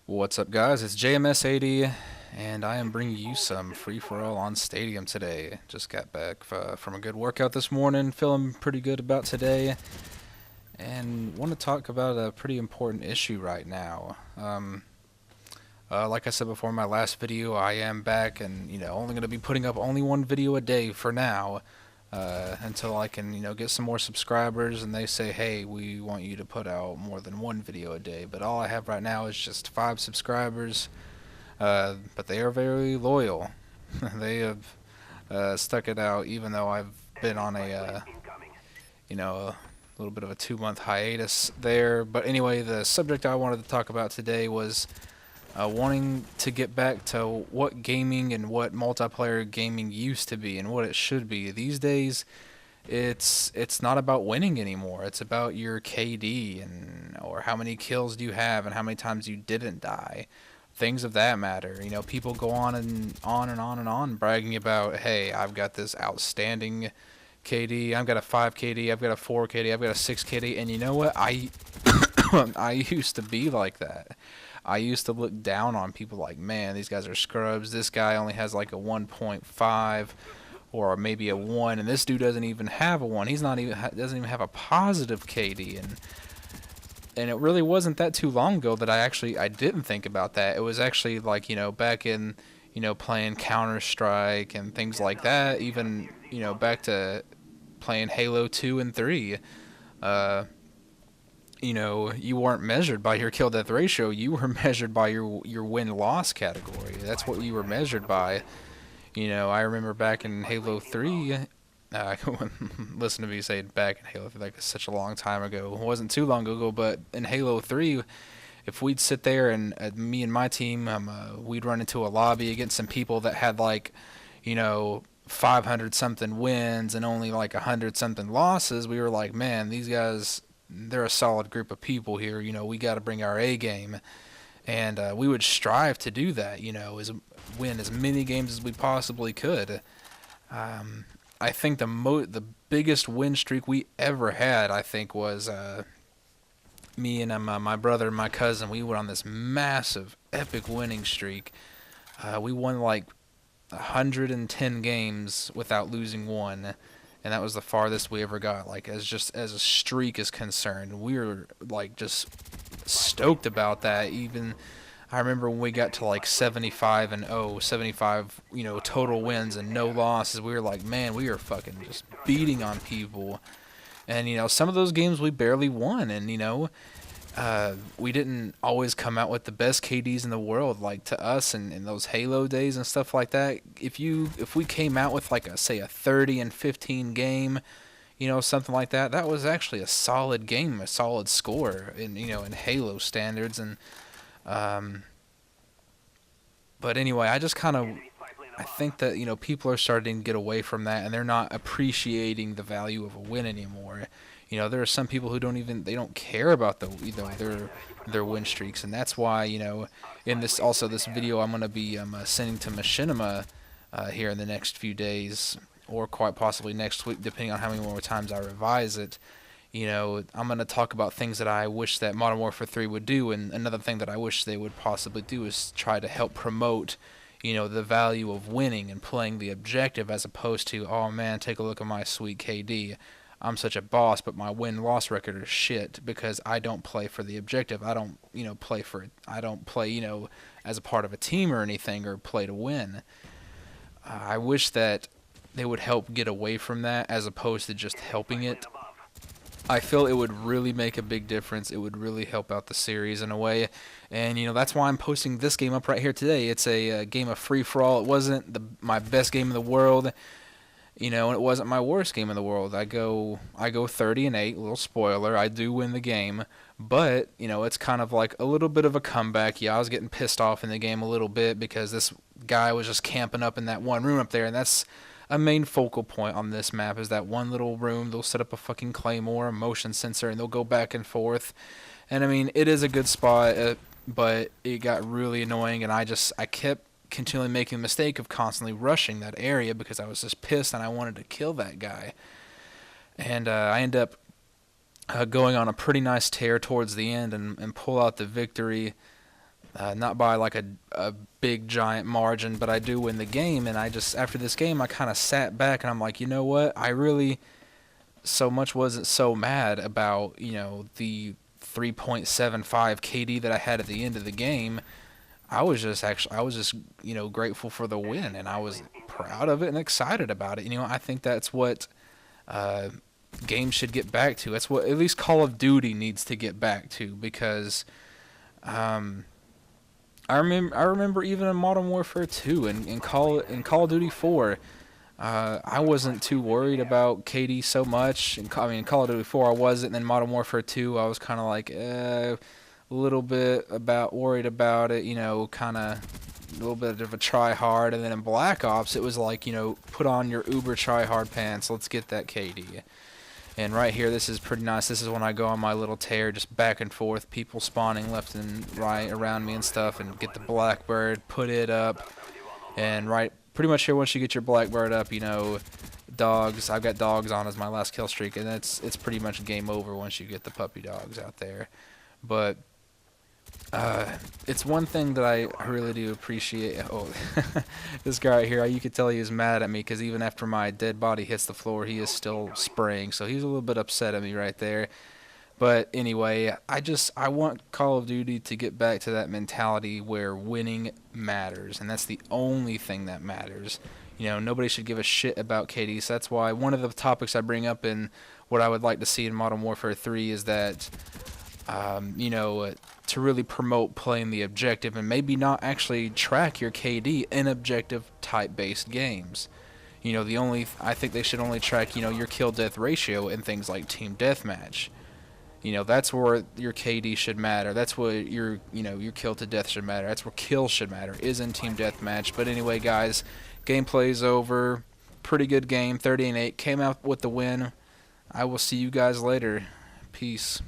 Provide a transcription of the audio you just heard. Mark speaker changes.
Speaker 1: What's up, guys? It's JMS80, and I am bringing you some free-for-all on Stadium today. Just got back from a good workout this morning, feeling pretty good about today, and want to talk about a pretty important issue right now. Like I said before in my last video, I am back, and only going to be putting up only one video a day for now, until I can get some more subscribers, and they say, hey, we want you to put out more than one video a day. But all I have right now is just 5 subscribers, but they are very loyal. They have stuck it out, even though I've been on a little bit of a 2-month hiatus there. But anyway, the subject I wanted to talk about today was wanting to get back to what gaming and what multiplayer gaming used to be and what it should be. These days, it's not about winning anymore. It's about your KD or how many kills do you have and how many times you didn't die. Things of that matter. People go on and on and on and on bragging about, hey, I've got this outstanding KD. I've got a 5 KD. I've got a 4 KD. I've got a 6 KD. And you know what? I used to be like that. I used to look down on people like, man, these guys are scrubs. This guy only has like a 1.5 or maybe a 1, and this dude doesn't even have a 1. He's not even doesn't even have a positive KD, and it really wasn't that too long ago that I didn't think about that. It was actually like, back in playing Counter-Strike and things like that, even back to playing Halo 2 and 3. You weren't measured by your kill death ratio. You were measured by your win loss category. That's what you were measured by. I remember back in Halo 3. Listen to me say back in Halo 3 like it's such a long time ago. It wasn't too long ago, but in Halo 3, if we'd sit there and me and my team, we'd run into a lobby against some people that had like, 500 something wins and only like 100 something losses. We were like, man, these guys, they're a solid group of people here. We got to bring our A game, and we would strive to do that. Win as many games as we possibly could. I think the biggest win streak we ever had, I think, was me and my brother and my cousin. We went on this massive, epic winning streak. We won like 110 games without losing one. And that was the farthest we ever got, like as a streak is concerned. We were like just stoked about that. Even I remember when we got to like 75 and 75, total wins and no losses. We were like, man, we are fucking just beating on people. And some of those games we barely won, and we didn't always come out with the best KDs in the world. Like to us in those Halo days and stuff like that, if we came out with like say a 30 and 15 game, something like that, that was actually a solid game, a solid score in Halo standards. And but anyway, I think that people are starting to get away from that, and they're not appreciating the value of a win anymore. There are some people who don't care about their win streaks, and that's why in this video I'm going to be sending to Machinima here in the next few days, or quite possibly next week, depending on how many more times I revise it. I'm going to talk about things that I wish that Modern Warfare 3 would do, and another thing that I wish they would possibly do is try to help promote the value of winning and playing the objective, as opposed to, oh man, take a look at my sweet KD. I'm such a boss, but my win-loss record is shit because I don't play for the objective. I don't, I don't play, as a part of a team or anything, or play to win. I wish that they would help get away from that as opposed to just helping it. I feel it would really make a big difference. It would really help out the series in a way. And, that's why I'm posting this game up right here today. It's a game of free-for-all. It wasn't my best game in the world. And it wasn't my worst game in the world. I go 30-8, little spoiler. I do win the game, but it's kind of like a little bit of a comeback. Yeah, I was getting pissed off in the game a little bit because this guy was just camping up in that one room up there, and that's a main focal point on this map, is that one little room. They'll set up a fucking claymore, a motion sensor, and they'll go back and forth. And I mean, it is a good spot, but it got really annoying, and I kept continually making the mistake of constantly rushing that area because I was just pissed and I wanted to kill that guy. And I end up going on a pretty nice tear towards the end and pull out the victory. not by like a big giant margin, but I do win the game. And I just, after this game, I kind of sat back and I'm like, you know what? I really so much wasn't so mad about, the 3.75 KD that I had at the end of the game. I was just, grateful for the win, and I was proud of it and excited about it. I think that's what uh, games should get back to. That's what at least Call of Duty needs to get back to, because um, I remember even in Modern Warfare 2 and in Call of Duty 4, I wasn't too worried about KD so much. In Call of Duty 4 I wasn't, and then Modern Warfare 2 I was kind of like a little bit about worried about it, kind of a little bit of a try hard. And then in Black Ops it was like, put on your uber try hard pants, let's get that KD. And right here, this is pretty nice. This is when I go on my little tear, just back and forth, people spawning left and right around me and stuff, and get the Blackbird, put it up, and right, pretty much here, once you get your Blackbird up, dogs, I've got dogs on as my last kill streak, and it's pretty much game over once you get the puppy dogs out there. But it's one thing that I really do appreciate. Oh, this guy right here, you could tell he was mad at me, because even after my dead body hits the floor, he is still spraying. So he's a little bit upset at me right there. But anyway, I want Call of Duty to get back to that mentality where winning matters, and that's the only thing that matters. Nobody should give a shit about KD. So that's why one of the topics I bring up in what I would like to see in Modern Warfare 3 is that to really promote playing the objective and maybe not actually track your KD in objective type based games. I think they should only track, your kill death ratio in things like team deathmatch. That's where your KD should matter. That's where your kill to death should matter. That's where kills should matter, is in team deathmatch. But anyway, guys, gameplay's over. Pretty good game, 30-8. Came out with the win. I will see you guys later. Peace.